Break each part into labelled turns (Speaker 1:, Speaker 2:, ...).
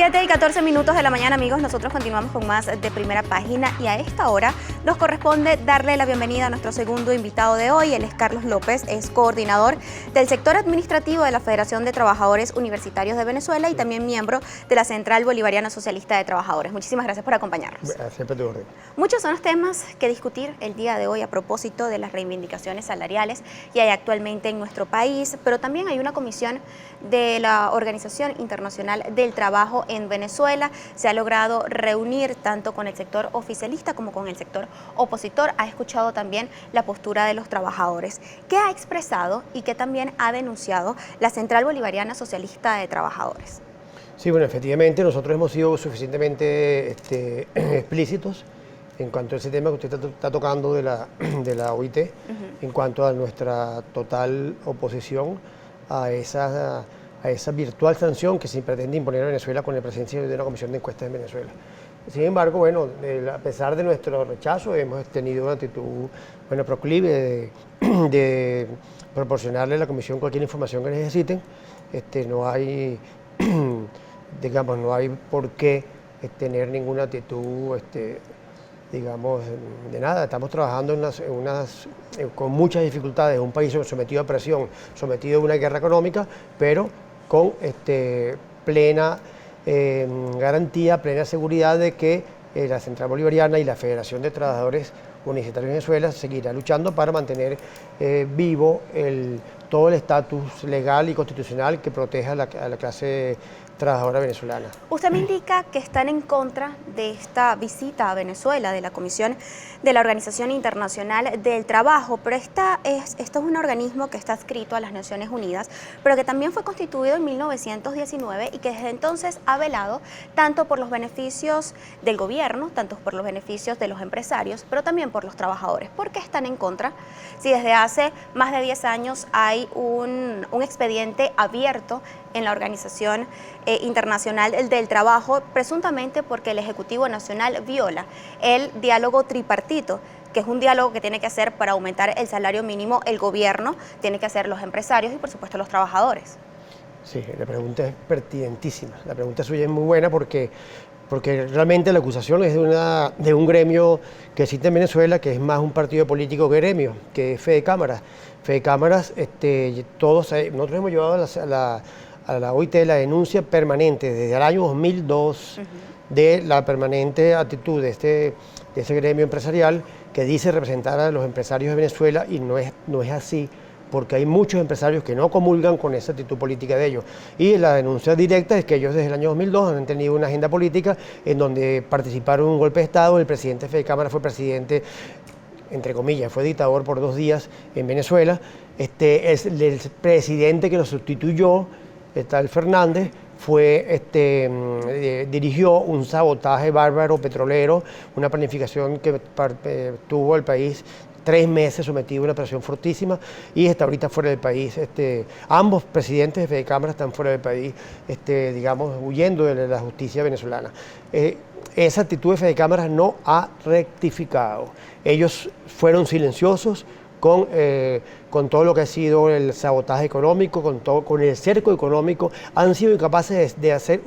Speaker 1: 7:14 de la mañana, amigos. Nosotros continuamos con más de Primera Página y a esta hora nos corresponde darle la bienvenida a nuestro segundo invitado de hoy. Él es Carlos López, es coordinador del sector administrativo de la Federación de Trabajadores Universitarios de Venezuela y también miembro de la Central Bolivariana Socialista de Trabajadores. Muchísimas gracias por acompañarnos.
Speaker 2: Siempre te orden.
Speaker 1: Muchos son los temas que discutir el día de hoy a propósito de las reivindicaciones salariales que hay actualmente en nuestro país, pero también hay una comisión de la Organización Internacional del Trabajo en Venezuela. Se ha logrado reunir tanto con el sector oficialista como con el sector opositor. Ha escuchado también la postura de los trabajadores. ¿Qué ha expresado y qué también ha denunciado la Central Bolivariana Socialista de Trabajadores?
Speaker 2: Sí, bueno, efectivamente nosotros hemos sido suficientemente explícitos en cuanto a ese tema que usted está tocando de la OIT, en cuanto a nuestra total oposición a esa virtual sanción que se pretende imponer a Venezuela con la presencia de una comisión de encuestas en Venezuela. Sin embargo, bueno, a pesar de nuestro rechazo, hemos tenido una actitud, bueno, proclive de proporcionarle a la comisión cualquier información que necesiten. No hay, digamos, no hay por qué tener ninguna actitud, digamos, de nada. Estamos trabajando con muchas dificultades, un país sometido a presión, sometido a una guerra económica, pero con plena garantía, plena seguridad de que la Central Bolivariana y la Federación de Trabajadores Universitarios de Venezuela seguirá luchando para mantener vivo todo el estatus legal y constitucional que proteja a la clase trabajadora venezolana.
Speaker 1: Usted me indica que están en contra de esta visita a Venezuela de la Comisión de la Organización Internacional del Trabajo, pero esto es un organismo que está adscrito a las Naciones Unidas, pero que también fue constituido en 1919 y que desde entonces ha velado tanto por los beneficios del gobierno, tanto por los beneficios de los empresarios, pero también por los trabajadores. ¿Por qué están en contra? Si desde hace más de 10 años hay un expediente abierto en la Organización Internacional del Trabajo, presuntamente porque el Ejecutivo Nacional viola el diálogo tripartito, que es un diálogo que tiene que hacer para aumentar el salario mínimo el gobierno, tiene que hacer los empresarios y por supuesto los trabajadores.
Speaker 2: Sí, la pregunta es pertinentísima, la pregunta suya es muy buena porque realmente la acusación es de un gremio que existe en Venezuela, que es más un partido político que gremio, que es Fede Cámaras. Fede Cámaras, nosotros hemos llevado a la OIT la denuncia permanente desde el año 2002 de la permanente actitud de ese gremio empresarial que dice representar a los empresarios de Venezuela y no es así, porque hay muchos empresarios que no comulgan con esa actitud política de ellos. Y la denuncia directa es que ellos desde el año 2002 han tenido una agenda política en donde participaron en un golpe de Estado. El presidente de Fede Cámara fue presidente, entre comillas, fue dictador por 2 días en Venezuela. El presidente que lo sustituyó, tal Fernández, dirigió un sabotaje bárbaro petrolero, una planificación que tuvo el país 3 meses sometido a una presión fortísima y está ahorita fuera del país. Ambos presidentes de Fede Cámara están fuera del país, digamos, huyendo de la justicia venezolana. Esa actitud de Fede Cámara no ha rectificado. Ellos fueron silenciosos con todo lo que ha sido el sabotaje económico, con el cerco económico. Han sido incapaces de hacer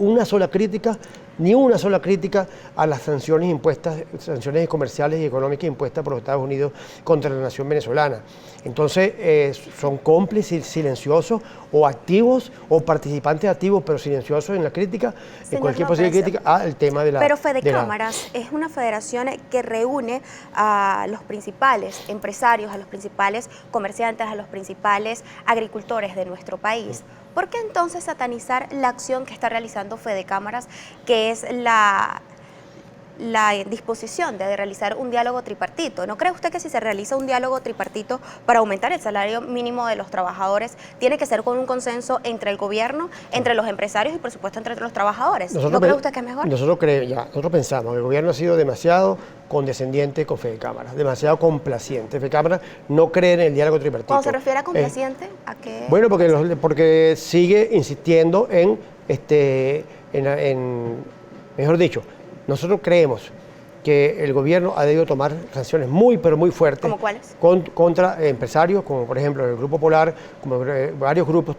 Speaker 2: ni una sola crítica a las sanciones impuestas, sanciones comerciales y económicas impuestas por los Estados Unidos contra la nación venezolana. Entonces, son cómplices silenciosos o activos o participantes activos, pero silenciosos en la crítica, en cualquier posible crítica al tema de la...
Speaker 1: Pero Fede Cámaras es una federación que reúne a los principales empresarios, a los principales comerciantes, a los principales agricultores de nuestro país. ¿Por qué entonces satanizar la acción que está realizando Fede Cámaras, que es la disposición de realizar un diálogo tripartito? ¿No cree usted que si se realiza un diálogo tripartito para aumentar el salario mínimo de los trabajadores, tiene que ser con un consenso entre el gobierno, entre los empresarios y por supuesto entre los trabajadores? ¿No cree usted que es mejor?
Speaker 2: Nosotros pensamos que el gobierno ha sido demasiado condescendiente con Fede Cámaras, demasiado complaciente. Fede Cámaras no cree en el diálogo tripartito.
Speaker 1: ¿Cuando se refiere a complaciente? ¿A qué?
Speaker 2: Bueno, porque sigue insistiendo mejor dicho, nosotros creemos que el gobierno ha debido tomar sanciones muy, pero muy fuertes.
Speaker 1: ¿Cómo cuáles?
Speaker 2: Contra empresarios, como por ejemplo el Grupo Polar, como varios grupos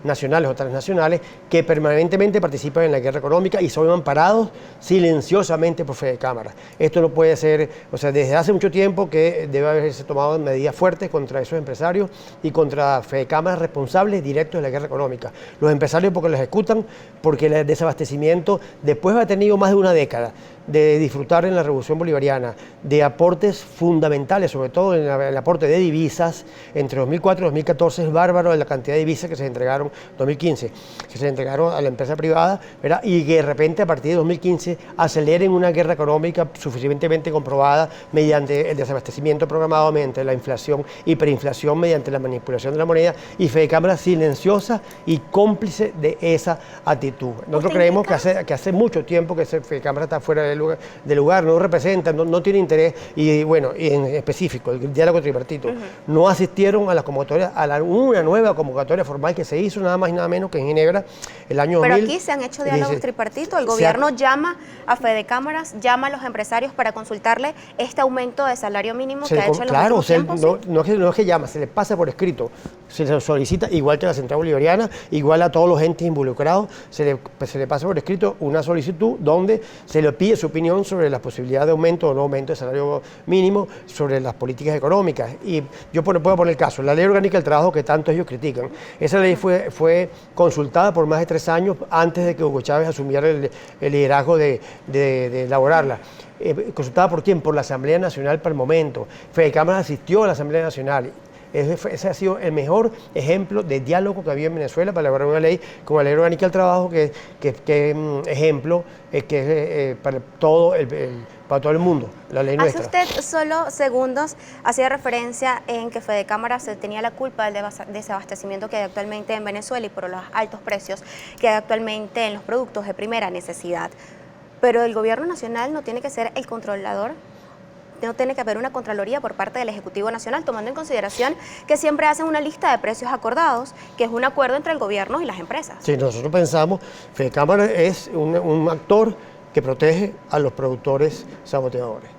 Speaker 2: nacionales o transnacionales, que permanentemente participan en la guerra económica y son amparados silenciosamente por Fedecámara. Esto no puede ser, o sea, desde hace mucho tiempo que debe haberse tomado medidas fuertes contra esos empresarios y contra Fedecámara responsables directos de la guerra económica. Los empresarios porque los ejecutan, porque el desabastecimiento, después de haber tenido más de una década de disfrutar en la Revolución Bolivariana de aportes fundamentales, sobre todo en el aporte de divisas, entre 2004 y 2014 es bárbaro la cantidad de divisas que se entregaron, 2015, que se entregaron a la empresa privada, ¿verdad? Y que de repente a partir de 2015 aceleren una guerra económica suficientemente comprobada mediante el desabastecimiento programado, mediante la inflación, hiperinflación, mediante la manipulación de la moneda, y Fedecámara silenciosa y cómplice de esa actitud. Nosotros creemos que hace mucho tiempo que Fedecámara está fuera del lugar, no representa, no tiene interés, y bueno, y en específico, el diálogo tripartito, no asistieron a la convocatoria, una nueva convocatoria formal que se hizo nada más y nada menos que en Ginebra el año 2000.
Speaker 1: Pero aquí se han hecho diálogos tripartitos, el gobierno llama a Fedecámaras, llama a los empresarios para consultarle este aumento de salario mínimo que ha hecho en los últimos tiempos.
Speaker 2: No es que llama, se le pasa por escrito, se le solicita, igual que a la Central Bolivariana, igual a todos los entes involucrados, se le pasa por escrito una solicitud donde se le pide su opinión sobre la posibilidad de aumento o no aumento de salario mínimo, sobre las políticas económicas. Y yo puedo poner el caso, la Ley Orgánica del Trabajo que tanto ellos critican. Esa ley fue consultada por más de 3 años antes de que Hugo Chávez asumiera el liderazgo de elaborarla. ¿Consultada por quién? Por la Asamblea Nacional para el momento. Fedecámara asistió a la Asamblea Nacional. Ese ha sido el mejor ejemplo de diálogo que había en Venezuela para elaborar una ley como la Ley Orgánica del Trabajo, que ejemplo que es para todo el mundo, la ley nuestra.
Speaker 1: Hace usted solo segundos hacía referencia en que Fedecámara se tenía la culpa del desabastecimiento que hay actualmente en Venezuela y por los altos precios que hay actualmente en los productos de primera necesidad. Pero el gobierno nacional no tiene que ser el controlador. No tiene que haber una contraloría por parte del Ejecutivo Nacional, tomando en consideración que siempre hacen una lista de precios acordados, que es un acuerdo entre el gobierno y las empresas.
Speaker 2: Sí, nosotros pensamos que Fedecámara es un actor que protege a los productores saboteadores.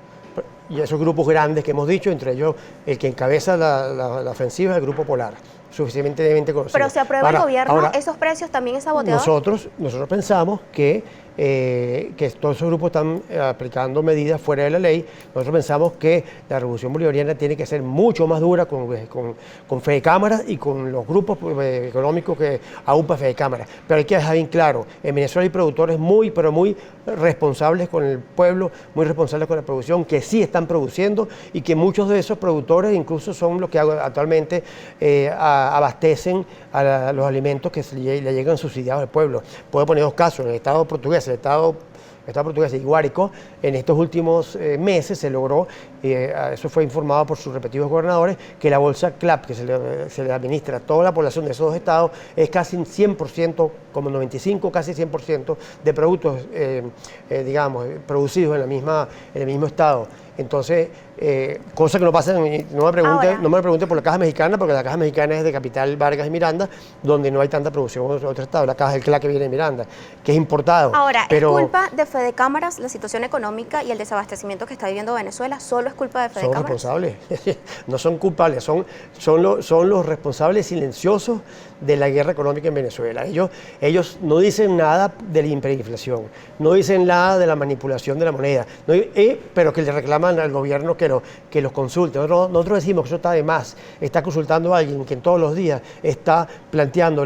Speaker 2: Y esos grupos grandes que hemos dicho, entre ellos el que encabeza la ofensiva es el Grupo Polar, suficientemente conocido.
Speaker 1: Pero si aprueba el gobierno, ¿esos precios también es saboteador?
Speaker 2: Nosotros pensamos que todos esos grupos están aplicando medidas fuera de la ley. Nosotros pensamos que la Revolución Bolivariana tiene que ser mucho más dura con Fedecámara y con los grupos económicos que aupa Fedecámara. Pero hay que dejar bien claro, en Venezuela hay productores muy, pero muy responsables con el pueblo, muy responsables con la producción, que sí están produciendo y que muchos de esos productores incluso son los que actualmente abastecen a los alimentos que le llegan subsidiados al pueblo. Puedo poner 2 casos, en el Estado portugués, el Estado portugués de Guárico, en estos últimos meses se logró, eso fue informado por sus respectivos gobernadores, que la bolsa CLAP, que se le administra a toda la población de esos 2 estados, es casi 100%, como 95%, casi 100% de productos, digamos, producidos en el mismo estado. Entonces, cosa que no pasa, no me pregunte por la Caja Mexicana, porque la Caja Mexicana es de Capital, Vargas y Miranda, donde no hay tanta producción en otro estado, la Caja del CLA que viene de Miranda, que es importado.
Speaker 1: Ahora, ¿es culpa de Fedecámaras la situación económica y el desabastecimiento que está viviendo Venezuela? ¿Solo es culpa de Fedecámaras?
Speaker 2: Son responsables, no son culpables, son los responsables silenciosos de la guerra económica en Venezuela. Ellos no dicen nada de la hiperinflación, no dicen nada de la manipulación de la moneda, pero que le reclaman al gobierno que los consulte. Nosotros decimos que eso está de más. Está consultando a alguien que todos los días está planteando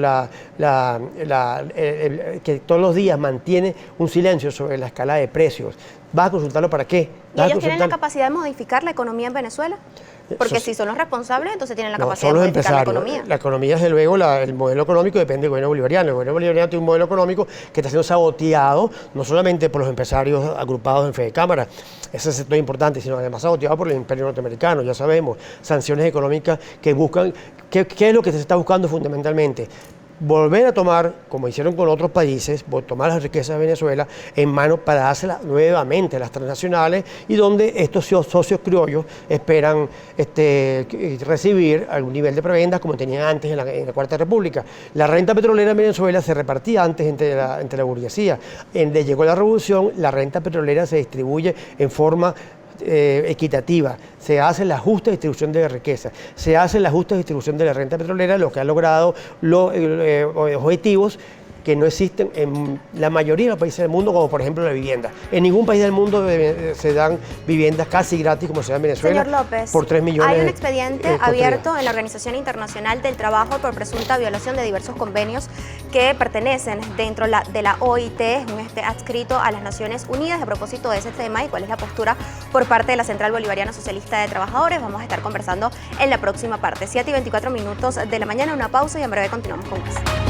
Speaker 2: que todos los días mantiene un silencio sobre la escalada de precios. ¿Vas a consultarlo para qué?
Speaker 1: ¿Y ellos tienen la capacidad de modificar la economía en Venezuela? Porque si son los responsables, entonces tienen la capacidad de modificar la economía.
Speaker 2: La economía, desde luego, el modelo económico depende del gobierno bolivariano. El gobierno bolivariano tiene un modelo económico que está siendo saboteado, no solamente por los empresarios agrupados en Fedecámara, ese sector importante, sino además saboteado por el imperio norteamericano. Ya sabemos, sanciones económicas que buscan, ¿qué es lo que se está buscando fundamentalmente? volver a tomar, como hicieron con otros países, tomar las riquezas de Venezuela en mano para dárselas nuevamente a las transnacionales, y donde estos socios criollos esperan recibir algún nivel de prebendas como tenían antes en la Cuarta República. La renta petrolera en Venezuela se repartía antes entre la burguesía. Llegó la revolución, la renta petrolera se distribuye en forma equitativa, se hace la justa distribución de la riqueza, se hace la justa distribución de la renta petrolera, lo que ha logrado los objetivos que no existen en la mayoría de los países del mundo, como por ejemplo la vivienda. En ningún país del mundo se dan viviendas casi gratis como se da en Venezuela.
Speaker 1: Señor López,
Speaker 2: por 3 millones.
Speaker 1: hay un expediente abierto en la Organización Internacional del Trabajo por presunta violación de diversos convenios que pertenecen dentro de la OIT, un adscrito a las Naciones Unidas. A propósito de ese tema y cuál es la postura por parte de la Central Bolivariana Socialista de Trabajadores, vamos a estar conversando en la próxima parte. 7:24 de la mañana, una pausa y en breve continuamos con más.